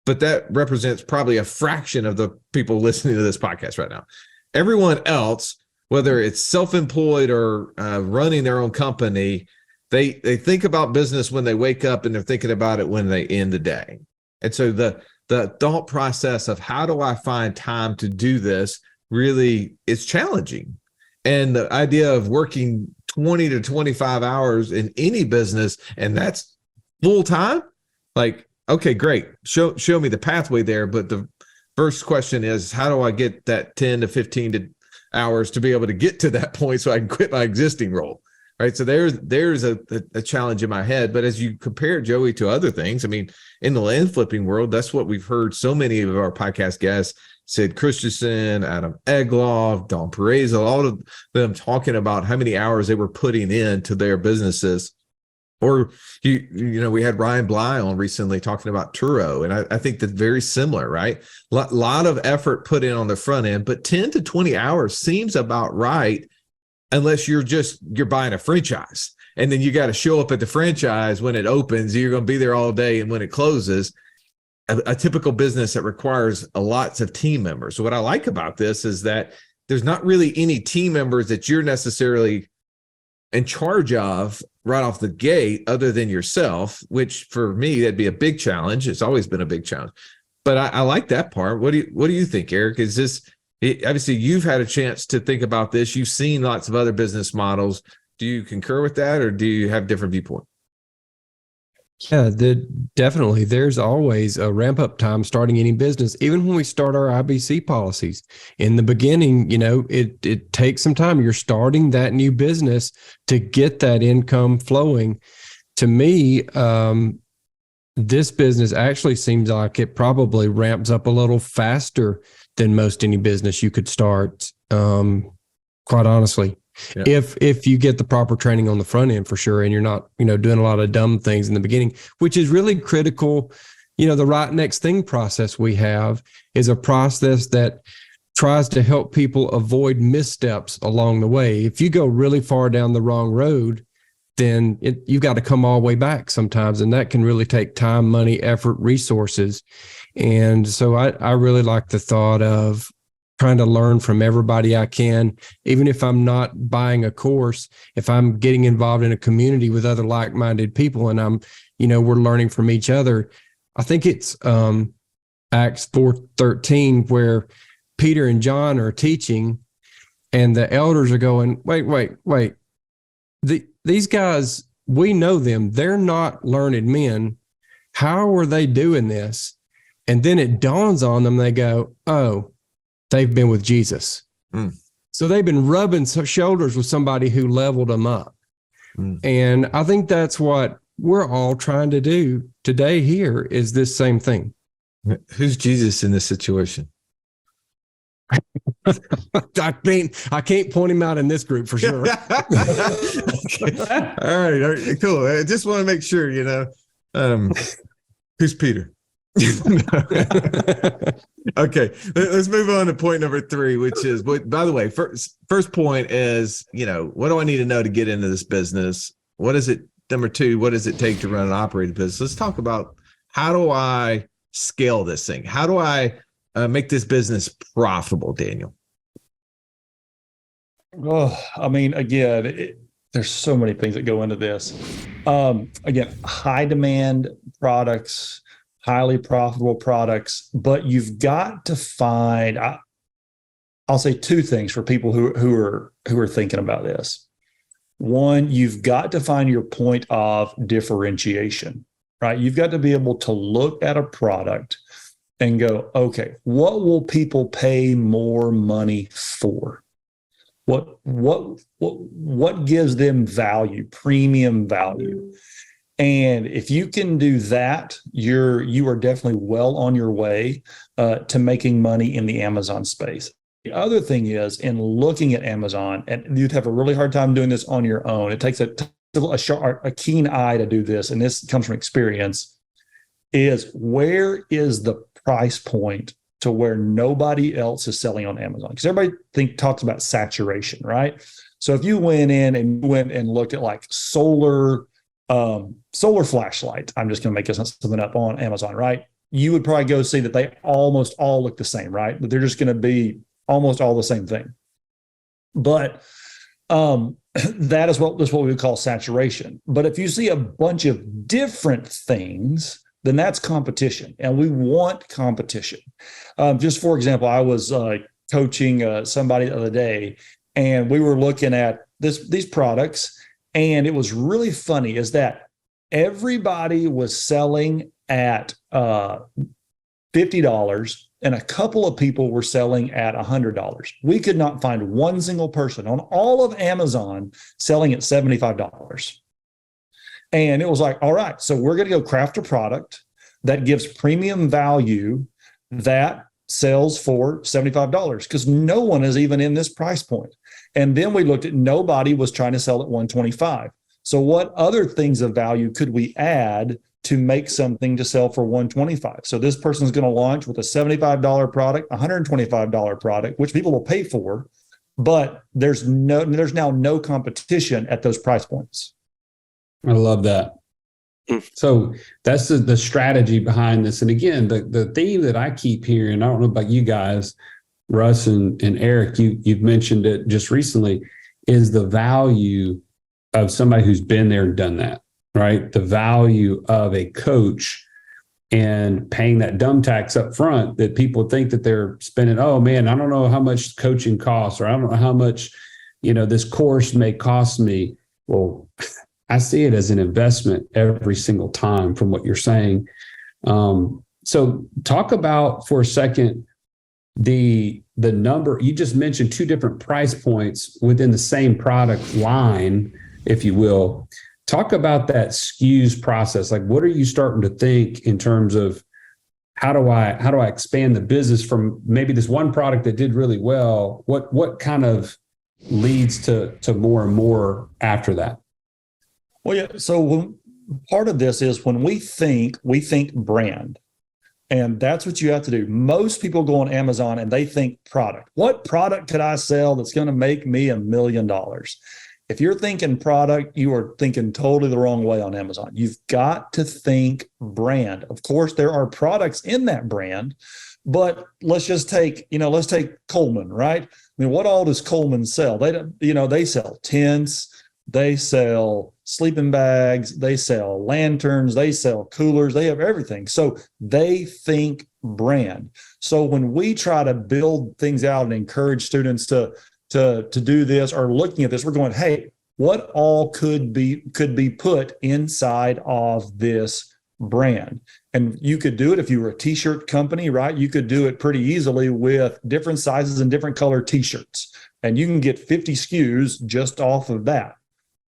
But that represents probably a fraction of the people listening to this podcast right now. Everyone else, whether it's self-employed or running their own company, they think about business when they wake up, and they're thinking about it when they end the day. And so the thought process of how do I find time to do this really is challenging. And the idea of working 20 to 25 hours in any business, and that's full time, like, okay, great. Show me the pathway there. But the first question is, how do I get that 10 to 15 hours to be able to get to that point so I can quit my existing role? Right. So there's a challenge in my head. But as you compare, Joey, to other things, I mean, in the land flipping world, that's what we've heard so many of our podcast guests, Sid Christensen, Adam Egloff, Don Perez, all of them talking about how many hours they were putting into their businesses. Or, you know, we had Ryan Bly on recently talking about Turo, and I think that's very similar, right? Lot of effort put in on the front end, but 10 to 20 hours seems about right, unless you're buying a franchise. And then you got to show up at the franchise when it opens. You're going to be there all day, and when it closes, a typical business that requires lots of team members. So what I like about this is that there's not really any team members that you're necessarily in charge of right off the gate other than yourself, which for me, that'd be a big challenge. It's always been a big challenge. But I like that part. What do you think, Eric? Is this, obviously you've had a chance to think about this. You've seen lots of other business models. Do you concur with that, or do you have different viewpoint? Yeah, definitely. There's always a ramp up time starting any business. Even when we start our IBC policies in the beginning, you know, it takes some time. You're starting that new business to get that income flowing. To me, this business actually seems like it probably ramps up a little faster than most any business you could start. Quite honestly. Yeah. If you get the proper training on the front end, for sure, and you're not, you know, doing a lot of dumb things in the beginning, which is really critical. You know, the right next thing process we have is a process that tries to help people avoid missteps along the way. If you go really far down the wrong road, then you've got to come all the way back sometimes, and that can really take time, money, effort, resources. And so I really like the thought of trying to learn from everybody I can, even if I'm not buying a course, if I'm getting involved in a community with other like-minded people and I'm, you know, we're learning from each other. I think it's Acts 4:13 where Peter and John are teaching and the elders are going, wait. These guys, we know them. They're not learned men. How are they doing this? And then it dawns on them. They go, oh, they've been with Jesus. So they've been rubbing shoulders with somebody who leveled them up. And I think that's what we're all trying to do today here is this same thing. Who's Jesus in this situation? I can't point him out in this group for sure. Okay. All right, cool. I just want to make sure, you know, who's Peter? Okay, let's move on to point number 3, which is, by the way, first point is, you know, what do I need to know to get into this business? What is it? Number 2, what does it take to run and operate a business? Let's talk about, how do I scale this thing? How do I make this business profitable, Daniel? Oh, I mean, again, there's so many things that go into this. Again, high demand products, highly profitable products, but you've got to find, I'll say 2 things for people who are thinking about this. One, you've got to find your point of differentiation, right? You've got to be able to look at a product and go, okay, what will people pay more money for? What gives them value, premium value? And if you can do that, you are definitely well on your way to making money in the Amazon space. The other thing is, in looking at Amazon, and you'd have a really hard time doing this on your own. It takes a keen eye to do this, and this comes from experience. is where is the price point to where nobody else is selling on Amazon? Because everybody talks about saturation, right? So if you went and looked at like solar flashlight, I'm just going to make something up on Amazon, right? You would probably go see that they almost all look the same, right? But they're just going to be almost all the same thing. But that is what we would call saturation. But if you see a bunch of different things, then that's competition, and we want competition. Just for example, I was coaching somebody the other day, and we were looking at these products, and it was really funny is that everybody was selling at $50, and a couple of people were selling at $100. We could not find one single person on all of Amazon selling at $75. And it was like, all right, so we're going to go craft a product that gives premium value that sells for $75 because no one is even in this price point. And then we looked at nobody was trying to sell at $125. So what other things of value could we add to make something to sell for $125? So this person's going to launch with a $75 product, $125 product, which people will pay for, but there's now no competition at those price points. I love that. So that's the strategy behind this. And again, the theme that I keep hearing, I don't know about you guys, Russ and Eric, you've mentioned it just recently, is the value of somebody who's been there and done that, right? The value of a coach and paying that dumb tax up front that people think that they're spending. Oh man, I don't know how much coaching costs, or I don't know how much, this course may cost me. Well, I see it as an investment every single time from what you're saying. So talk about for a second, the number, you just mentioned two different price points within the same product line, if you will. Talk about that SKUs process. Like, what are you starting to think in terms of how do I expand the business from maybe this one product that did really well? What kind of leads to more and more after that? Well, yeah. So part of this is when we think brand, and that's what you have to do. Most people go on Amazon and they think product. What product could I sell that's going to make me $1 million? If you're thinking product, you are thinking totally the wrong way on Amazon. You've got to think brand. Of course, there are products in that brand, but let's just take Coleman, right? I mean, what all does Coleman sell? They sell tents, they sell sleeping bags, they sell lanterns, they sell coolers, they have everything. So they think brand. So when we try to build things out and encourage students to do this or looking at this, we're going, hey, what all could be put inside of this brand? And you could do it if you were a t-shirt company, right? You could do it pretty easily with different sizes and different color t-shirts. And you can get 50 SKUs just off of that.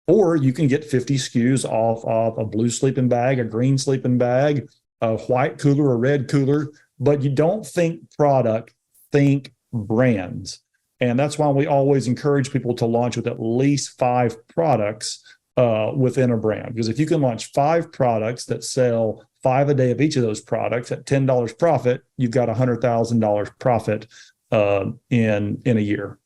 Or you can get 50 SKUs off of a blue sleeping bag, a green sleeping bag, a white cooler, a red cooler, but you don't think product, think brands. And that's why we always encourage people to launch with at least 5 products within a brand. Because if you can launch 5 products that sell 5 a day of each of those products at $10 profit, you've got $100,000 profit in a year.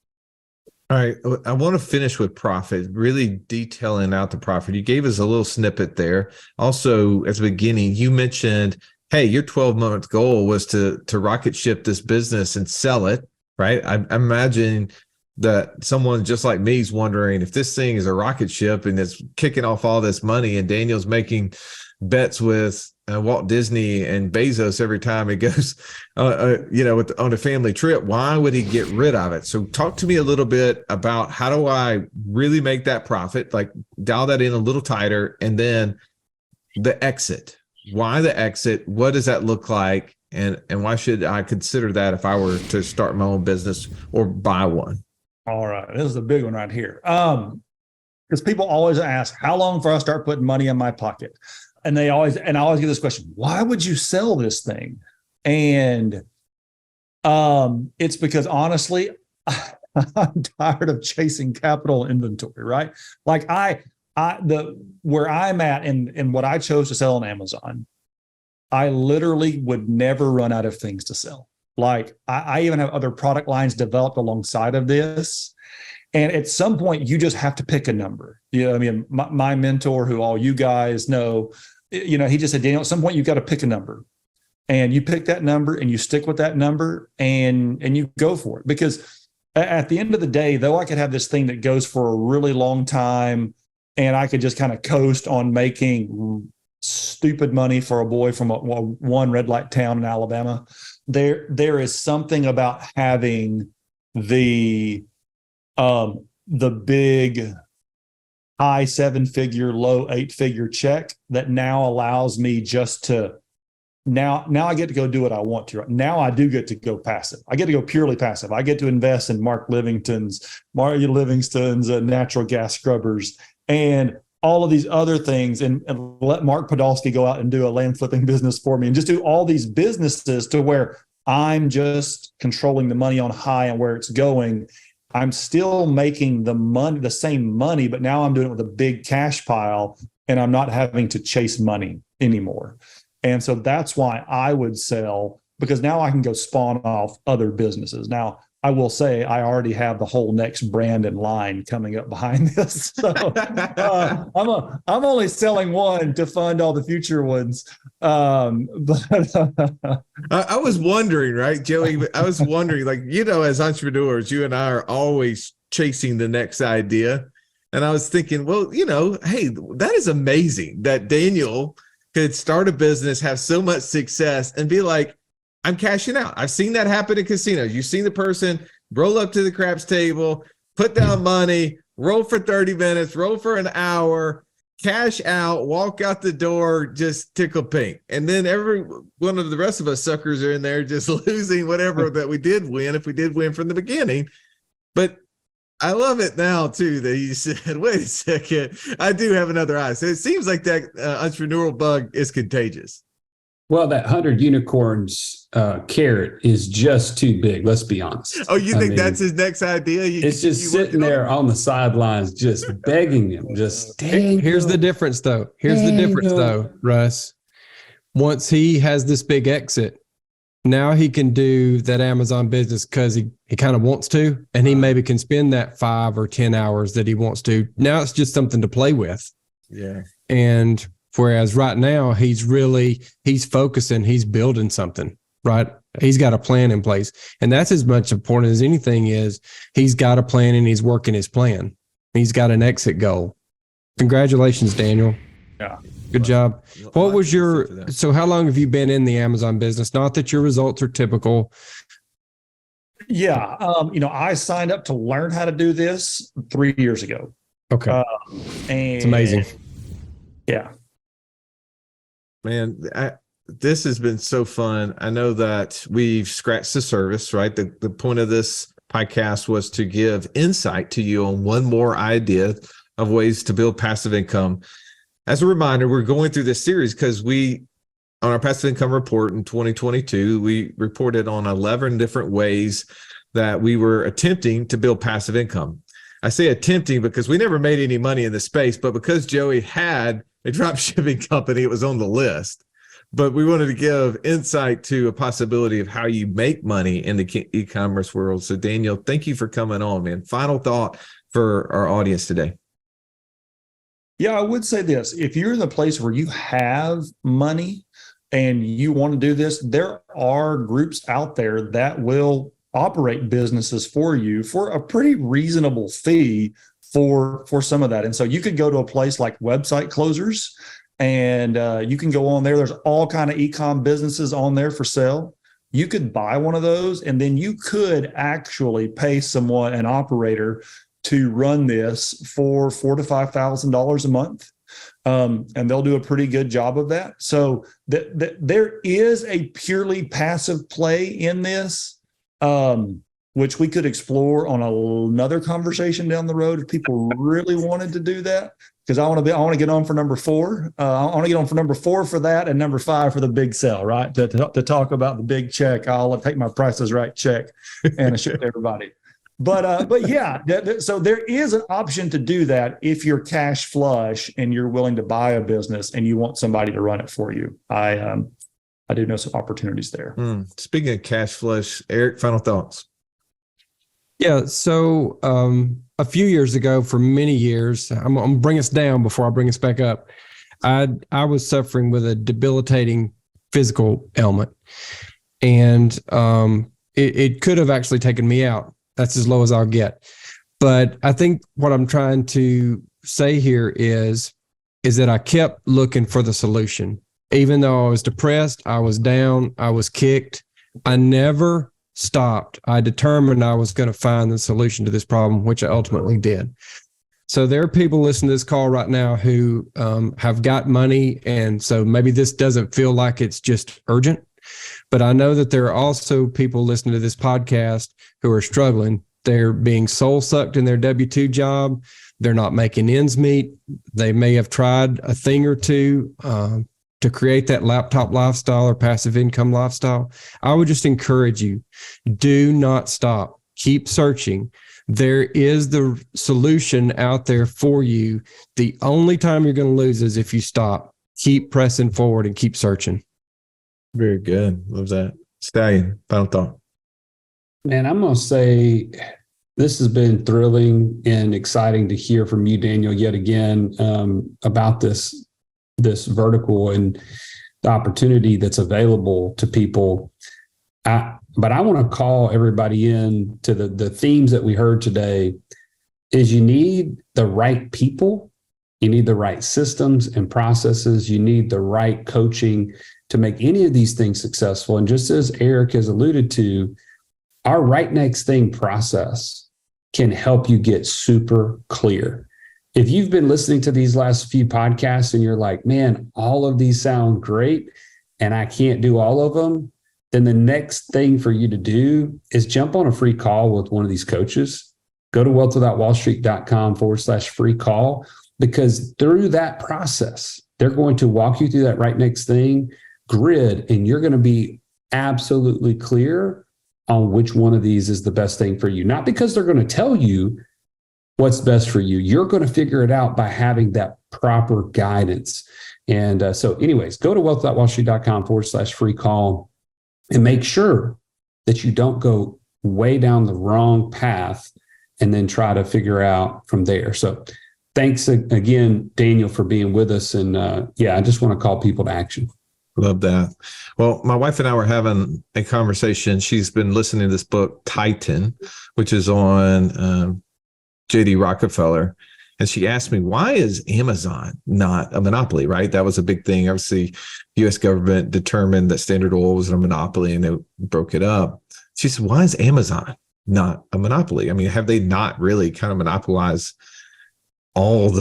All right. I want to finish with profit, really detailing out the profit. You gave us a little snippet there. Also, at the beginning, you mentioned, hey, your 12-month goal was to rocket ship this business and sell it, right? I imagine that someone just like me is wondering if this thing is a rocket ship and it's kicking off all this money, and Daniel's making bets with Walt Disney and Bezos every time he goes, on a family trip. Why would he get rid of it? So talk to me a little bit about how do I really make that profit, like dial that in a little tighter, and then the exit. Why the exit? What does that look like? And why should I consider that if I were to start my own business or buy one? All right. This is a big one right here. Because people always ask, how long before I start putting money in my pocket? And I always get this question, why would you sell this thing? And it's because honestly, I'm tired of chasing capital inventory, right? Like where I'm at and what I chose to sell on Amazon I literally would never run out of things to sell. Like I even have other product lines developed alongside of this. And at some point, you just have to pick a number. I mean, my mentor, who all you guys know, he just said, Daniel, at some point, you've got to pick a number. And you pick that number and you stick with that number and you go for it. Because at the end of the day, though I could have this thing that goes for a really long time and I could just kind of coast on making stupid money for a boy from one red light town in Alabama, there is something about having the big high 7-figure, low 8-figure check that now allows me just to now I get to go do what I want to. Now I do get to go passive. I get to go purely passive. I get to invest in Mario Livingston's natural gas scrubbers and all of these other things and let Mark Podolsky go out and do a land flipping business for me and just do all these businesses to where I'm just controlling the money on high and where it's going. I'm still making the same money, but now I'm doing it with a big cash pile and I'm not having to chase money anymore. And so that's why I would sell, because now I can go spawn off other businesses. Now, I will say I already have the whole next brand and line coming up behind this. So I'm only selling one to fund all the future ones. But I was wondering, right, Joey? I was wondering, like, as entrepreneurs, you and I are always chasing the next idea. And I was thinking, well, hey, that is amazing that Daniel could start a business, have so much success, and be like, I'm cashing out. I've seen that happen in casinos. You've seen the person roll up to the craps table, put down money, roll for 30 minutes, roll for an hour, cash out, walk out the door, just tickle pink. And then every one of the rest of us suckers are in there just losing whatever that we did win, if we did win from the beginning. But I love it now, too, that you said, wait a second, I do have another eye. So it seems like that entrepreneurial bug is contagious. Well, that 100 unicorns carrot is just too big. Let's be honest. Oh, you think that's his next idea? It's just sitting there on the sidelines, just begging him. Here's the difference, though. Russ. Once he has this big exit, now he can do that Amazon business because he kind of wants to, and he maybe can spend that 5 or 10 hours that he wants to. Now it's just something to play with. Yeah. And whereas right now he's focusing, he's building something, right? He's got a plan in place. And that's as much important as anything is he's got a plan and he's working his plan. He's got an exit goal. Congratulations, Daniel. Yeah. Good job. What was so how long have you been in the Amazon business? Not that your results are typical. Yeah. I signed up to learn how to do this 3 years ago. Okay. And it's amazing. Yeah. Man, this has been so fun. I know that we've scratched the surface, right? The point of this podcast was to give insight to you on one more idea of ways to build passive income. As a reminder, we're going through this series because on our passive income report in 2022, we reported on 11 different ways that we were attempting to build passive income. I say attempting because we never made any money in the space, but because Joey had a dropshipping company, it was on the list. But we wanted to give insight to a possibility of how you make money in the e-commerce world. So Daniel, thank you for coming on, man. Final thought for our audience today. Yeah, I would say this. If you're in the place where you have money and you want to do this, there are groups out there that will operate businesses for you for a pretty reasonable fee for some of that. And so you could go to a place like Website Closers and you can go on there. There's all kind of e-com businesses on there for sale. You could buy one of those and then you could actually pay someone, an operator, to run this for $4,000 to $5,000 a month. And they'll do a pretty good job of that. So there is a purely passive play in this, which we could explore on another conversation down the road if people really wanted to do that. Because I want to get on for number 4. I want to get on for number 4 for that, and number 5 for the big sell, right? To talk about the big check. I'll take my Price is Right check and ship to everybody. But yeah, so there is an option to do that if you're cash flush and you're willing to buy a business and you want somebody to run it for you. I do know some opportunities there. Speaking of cash flush, Eric, final thoughts. Yeah. So a few years ago, for many years, I'm going to bring us down before I bring us back up. I was suffering with a debilitating physical ailment, and it could have actually taken me out. That's as low as I'll get. But I think what I'm trying to say here is that I kept looking for the solution. Even though I was depressed, I was down, I was kicked, I never stopped. I determined I was going to find the solution to this problem, which I ultimately did. So there are people listening to this call right now who have got money, and so maybe this doesn't feel like it's just urgent. But I know that there are also people listening to this podcast who are struggling. They're being soul sucked in their W-2 job. They're not making ends meet. They may have tried a thing or two to create that laptop lifestyle or passive income lifestyle. I would just encourage you, do not stop. Keep searching. There is the solution out there for you. The only time you're going to lose is if you stop. Keep pressing forward and keep searching. Very good. Love that. Stallion, final thought. Man, I'm going to say this has been thrilling and exciting to hear from you, Daniel, yet again, about this vertical and the opportunity that's available to people. But I want to call everybody in to the themes that we heard today. Is you need the right people, you need the right systems and processes, you need the right coaching to make any of these things successful. And just as Eric has alluded to, our right next thing process can help you get super clear. If you've been listening to these last few podcasts and you're like, man, all of these sound great and I can't do all of them, then the next thing for you to do is jump on a free call with one of these coaches. Go to wealthwithoutwallstreet.com/free call, because through that process, they're going to walk you through that right next thing grid, and you're going to be absolutely clear on which one of these is the best thing for you. Not because they're going to tell you what's best for you. You're going to figure it out by having that proper guidance. And so anyways, go to wealthwithoutwallstreet.com/free call and make sure that you don't go way down the wrong path and then try to figure out from there. So thanks again, Daniel, for being with us. And I just want to call people to action. Love that. Well, my wife and I were having a conversation. She's been listening to this book, Titan, which is on J.D. Rockefeller. And she asked me, why is Amazon not a monopoly, right? That was a big thing. Obviously, U.S. government determined that Standard Oil was a monopoly and they broke it up. She said, why is Amazon not a monopoly? I mean, have they not really kind of monopolized all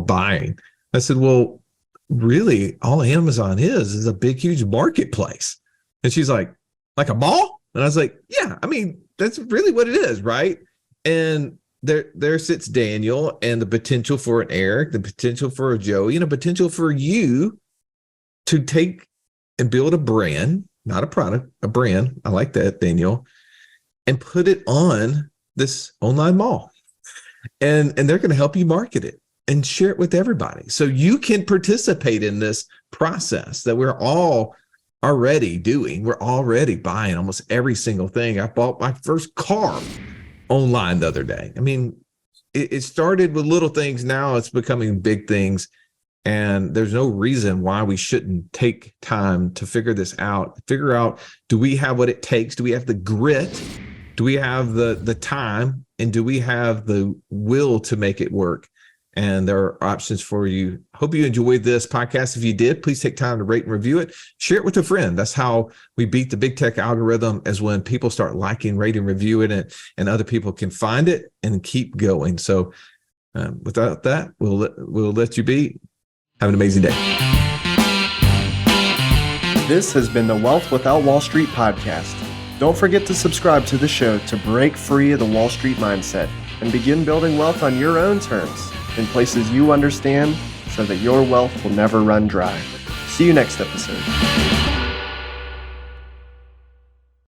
buying? I said, well, really, all Amazon is a big, huge marketplace. And she's like a mall? And I was like, yeah, I mean, that's really what it is, right? And there sits Daniel and the potential for an Eric, the potential for a Joey, and a potential for you to take and build a brand, not a product, a brand. I like that, Daniel, and put it on this online mall. And they're going to help you market it and share it with everybody. So you can participate in this process that we're all already doing. We're already buying almost every single thing. I bought my first car online the other day. I mean, it started with little things. Now it's becoming big things. And there's no reason why we shouldn't take time to figure this out. Figure out, do we have what it takes? Do we have the grit? Do we have the time? And do we have the will to make it work? And there are options for you. Hope you enjoyed this podcast. If you did, please take time to rate and review it. Share it with a friend. That's how we beat the big tech algorithm, is when people start liking, rating, reviewing it, and other people can find it and keep going. So without that, we'll let you be. Have an amazing day. This has been the Wealth Without Wall Street podcast. Don't forget to subscribe to the show to break free of the Wall Street mindset and begin building wealth on your own terms in places you understand, so that your wealth will never run dry. See you next episode.